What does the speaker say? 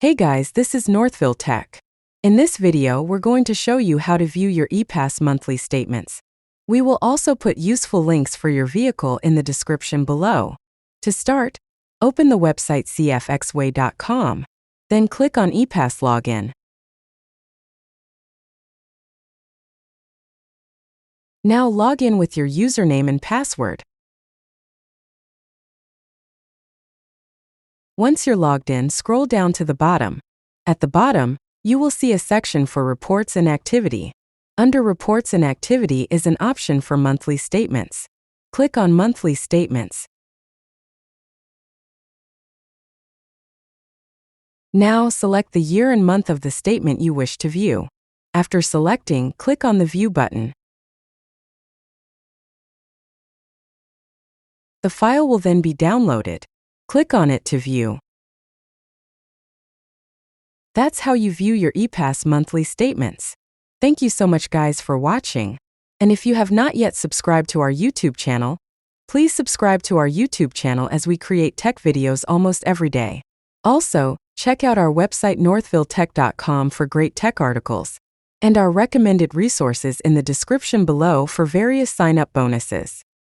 Hey guys, this is Northville Tech. In this video, we're going to show you how to view your ePass monthly statements. We will also put useful links for your vehicle in the description below. To start, open the website cfxway.com, then click on ePass Login. Now log in with your username and password. Once you're logged in, scroll down to the bottom. At the bottom, you will see a section for Reports and Activity. Under Reports and Activity is an option for monthly statements. Click on Monthly Statements. Now select the year and month of the statement you wish to view. After selecting, click on the View button. The file will then be downloaded. Click on it to view. That's how you view your ePass monthly statements. Thank you so much guys for watching. And if you have not yet subscribed to our YouTube channel, please subscribe to our YouTube channel as we create tech videos almost every day. Also, check out our website northvilletech.com for great tech articles, and our recommended resources in the description below for various sign-up bonuses.